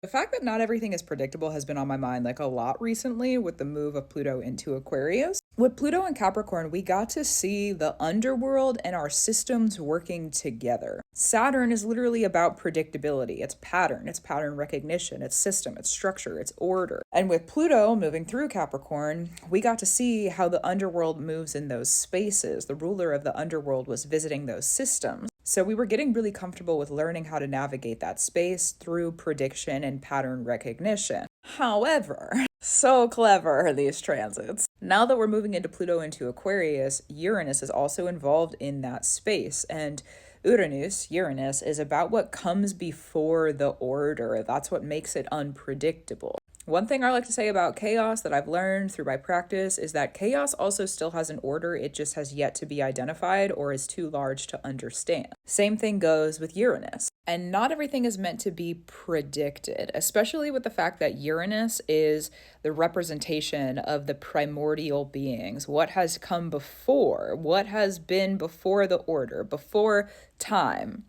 The fact that not everything is predictable has been on my mind like a lot recently with the move of Pluto into Aquarius. With Pluto and Capricorn, we got to see the underworld and our systems working together. Saturn is literally about predictability. It's pattern recognition, it's system, it's structure, it's order. And with Pluto moving through Capricorn, we got to see how the underworld moves in those spaces. The ruler of the underworld was visiting those systems. So we were getting really comfortable with learning how to navigate that space through prediction and pattern recognition. However, so clever are these transits. Now that we're moving into Pluto into Aquarius, Uranus is also involved in that space. And Uranus, is about what comes before the order. That's what makes it unpredictable. One thing I like to say about chaos that I've learned through my practice is that chaos also still has an order, it just has yet to be identified or is too large to understand. Same thing goes with Uranus. And not everything is meant to be predicted, especially with the fact that Uranus is the representation of the primordial beings, what has come before, what has been before the order, before time,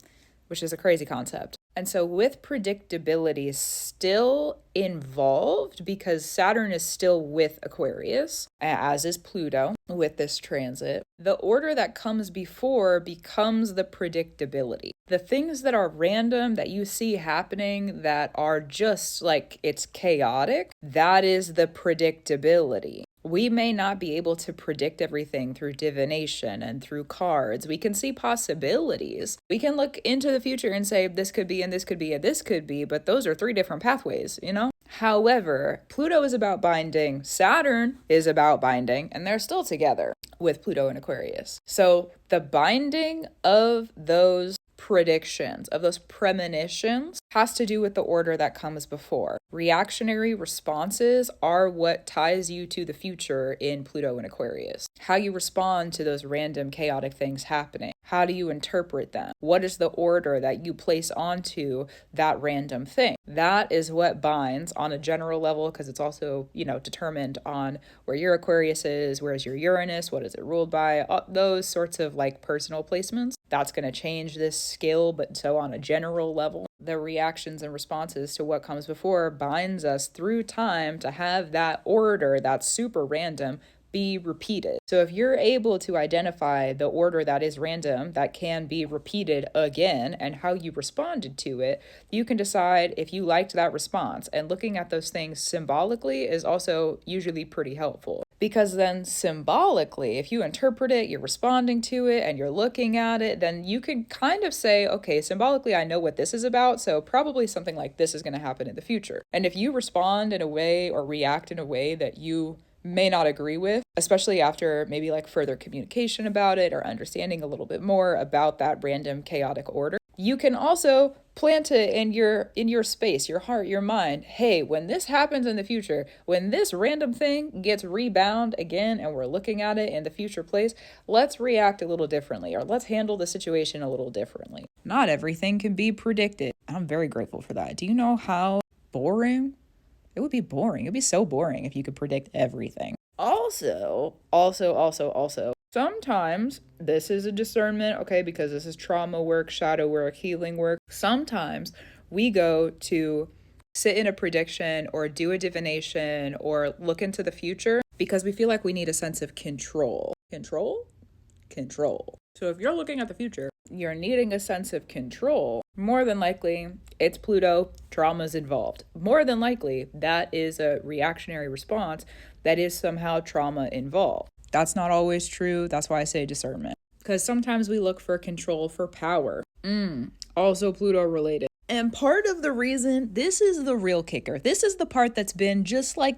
which is a crazy concept. And so with predictability still involved, because Saturn is still with Aquarius, as is Pluto with this transit, the order that comes before becomes the predictability. The things that are random that you see happening that are just like it's chaotic, that is the predictability. We may not be able to predict everything through divination and through cards. We can see possibilities. We can look into the future and say this could be and this could be and this could be, but those are three different pathways, you know? However, Pluto is about binding, Saturn is about binding, and they're still together with Pluto and Aquarius. So the binding of those predictions, of those premonitions, has to do with the order that comes before. Reactionary responses are what ties you to the future in Pluto and Aquarius. How you respond to those random chaotic things happening. How do you interpret them? What is the order that you place onto that random thing? That is what binds on a general level, because it's also, determined on where your Aquarius is, where's your Uranus, what is it ruled by, those sorts of like personal placements. That's going to change this skill, but so on a general level, the reactions and responses to what comes before binds us through time to have that order that's super random be repeated. So if you're able to identify the order that is random, that can be repeated again, and how you responded to it, you can decide if you liked that response. And looking at those things symbolically is also usually pretty helpful. Because then symbolically, if you interpret it, you're responding to it, and you're looking at it, then you can kind of say, okay, symbolically, I know what this is about, so probably something like this is going to happen in the future. And if you respond in a way or react in a way that you may not agree with, especially after maybe like further communication about it or understanding a little bit more about that random chaotic order, you can also plant it in your space, your heart, your mind. Hey, when this happens in the future, when this random thing gets rebound again and we're looking at it in the future place, let's react a little differently, or let's handle the situation a little differently. Not everything can be predicted. I'm very grateful for that. Do you know how boring? It would be boring. It'd be so boring if you could predict everything. Also, sometimes this is a discernment, okay, because this is trauma work, shadow work, healing work. Sometimes we go to sit in a prediction or do a divination or look into the future because we feel like we need a sense of control. Control. So if you're looking at the future, you're needing a sense of control, more than likely it's Pluto, trauma's involved. More than likely that is a reactionary response that is somehow trauma involved. That's not always true. That's why I say discernment. Because sometimes we look for control, for power. Also Pluto related. And part of the reason, this is the real kicker. This is the part that's been just like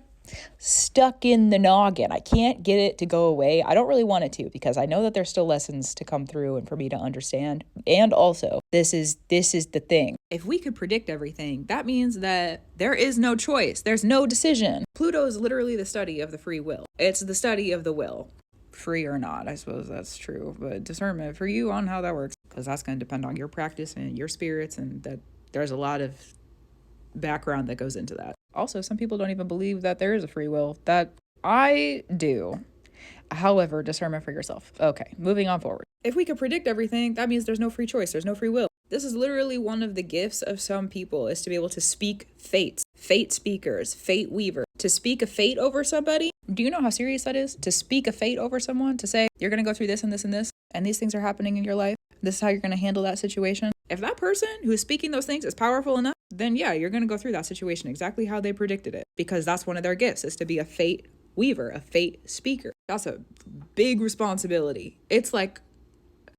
stuck in the noggin. I can't get it to go away. I don't really want it to, because I know that there's still lessons to come through and for me to understand. And also, this is the thing. If we could predict everything, that means that there is no choice. There's no decision. Pluto is literally the study of the free will. It's the study of the will. Free or not, I suppose that's true. But discernment for you on how that works, because that's going to depend on your practice and your spirits, and that there's a lot of background that goes into that. Also, some people don't even believe that there is a free will. That I do. However, discernment for yourself. Okay, moving on forward. If we could predict everything, that means there's no free choice. There's no free will. This is literally one of the gifts of some people, is to be able to speak fates, fate speakers, fate weaver. To speak a fate over somebody, do you know how serious that is? To speak a fate over someone, to say, you're going to go through this and this and this, and these things are happening in your life. This is how you're going to handle that situation. If that person who's speaking those things is powerful enough, then yeah, you're going to go through that situation exactly how they predicted it, because that's one of their gifts, is to be a fate weaver, a fate speaker. That's a big responsibility. It's like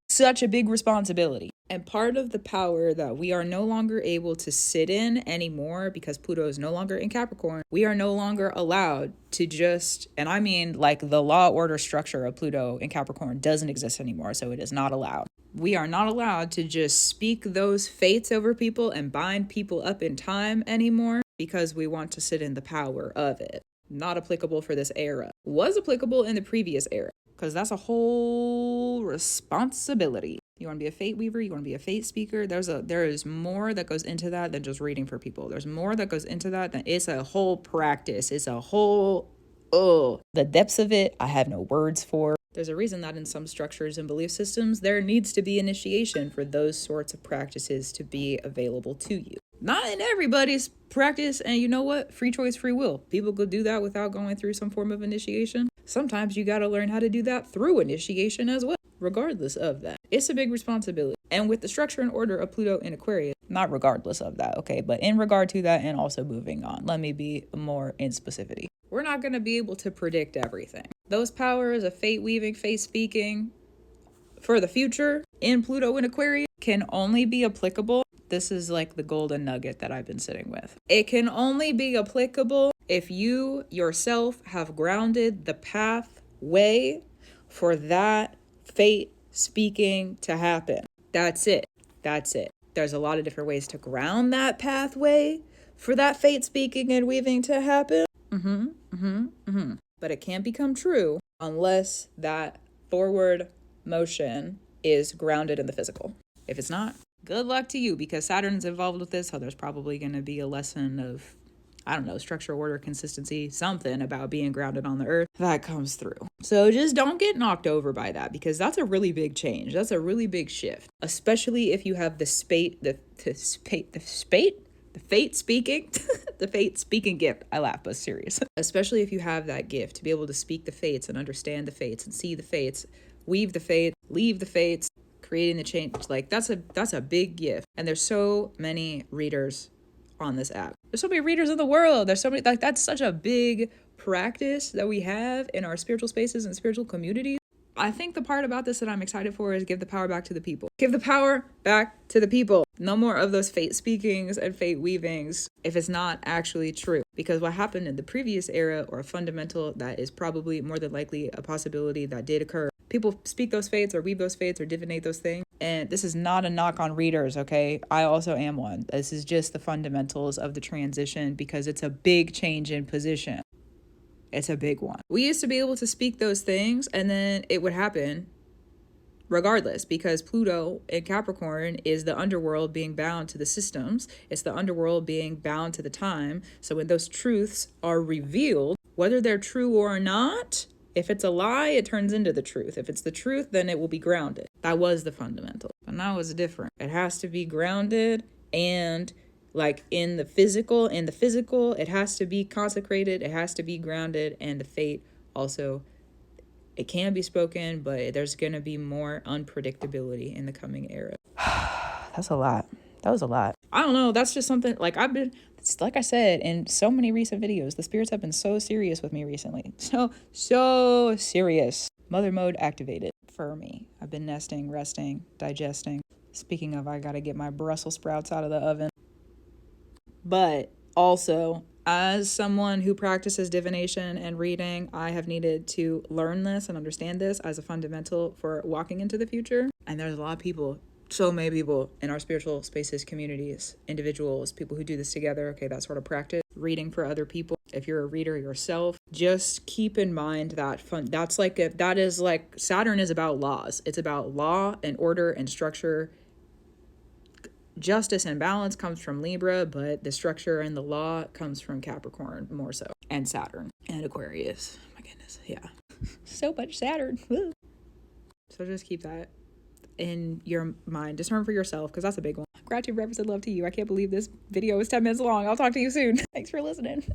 such a big responsibility. And part of the power that we are no longer able to sit in anymore, because Pluto is no longer in Capricorn, we are no longer allowed to just, and I mean like the law, order, structure of Pluto in Capricorn doesn't exist anymore, so it is not allowed. We are not allowed to just speak those fates over people and bind people up in time anymore, because we want to sit in the power of it. Not applicable for this era. Was applicable in the previous era, because that's a whole responsibility. You want to be a fate weaver, you want to be a fate speaker. There is more that goes into that than just reading for people. There's more that goes into that than, it's a whole practice. It's a whole, the depths of it, I have no words for. There's a reason that in some structures and belief systems, there needs to be initiation for those sorts of practices to be available to you. Not in everybody's practice, and you know what? Free choice, free will. People could do that without going through some form of initiation. Sometimes you got to learn how to do that through initiation as well. Regardless of that, it's a big responsibility. And with the structure and order of Pluto in Aquarius, not regardless of that, okay, but in regard to that, and also moving on, let me be more in specificity. We're not going to be able to predict everything. Those powers of fate weaving, fate speaking for the future in Pluto in Aquarius can only be applicable. This is like the golden nugget that I've been sitting with. It can only be applicable if you yourself have grounded the pathway for that fate speaking to happen. That's it. There's a lot of different ways to ground that pathway for that fate speaking and weaving to happen. But it can't become true unless that forward motion is grounded in the physical. If it's not, good luck to you, because Saturn's involved with this, so there's probably going to be a lesson of, I don't know, structure, order, consistency, something about being grounded on the earth that comes through. So just don't get knocked over by that, because that's a really big change. That's a really big shift, especially if you have the fate speaking, the fate speaking gift. I laugh, but serious. Especially if you have that gift to be able to speak the fates and understand the fates and see the fates, weave the fates, leave the fates, creating the change. Like that's a big gift. And there's so many readers on this app. There's so many readers in the world. There's so many, like, that's such a big practice that we have in our spiritual spaces and spiritual communities. I think the part about this that I'm excited for is give the power back to the people. Give the power back to the people. No more of those fate speakings and fate weavings if it's not actually true. Because what happened in the previous era, or a fundamental that is probably more than likely a possibility that did occur, people speak those fates or weave those fates or divinate those things. And this is not a knock on readers, okay? I also am one. This is just the fundamentals of the transition, because it's a big change in position. It's a big one. We used to be able to speak those things and then it would happen regardless, because Pluto in Capricorn is the underworld being bound to the systems. It's the underworld being bound to the time. So when those truths are revealed, whether they're true or not, if it's a lie, it turns into the truth. If it's the truth, then it will be grounded. That was the fundamental. But now it's different. It has to be grounded, and like in the physical, it has to be consecrated, it has to be grounded, and the fate also, it can be spoken, but there's going to be more unpredictability in the coming era. That's a lot. That was a lot. I don't know. That's just something, like like I said in so many recent videos, the spirits have been so serious with me recently. So serious. Mother mode activated for me. I've been nesting, resting, digesting. Speaking of, I got to get my Brussels sprouts out of the oven. But also, as someone who practices divination and reading, I have needed to learn this and understand this as a fundamental for walking into the future. And there's a lot of people, so many people in our spiritual spaces, communities, individuals, people who do this together. Okay, that sort of practice, reading for other people. If you're a reader yourself, just keep in mind that that is like Saturn is about laws. It's about law and order and structure. Justice and balance comes from Libra, but the structure and the law comes from Capricorn more so, and Saturn and Aquarius. My goodness, yeah. So much Saturn. Woo. So just keep that in your mind. Discern for yourself, because that's a big one. Gratitude, reverence, and love to you. I can't believe this video is 10 minutes long. I'll talk to you soon. Thanks for listening.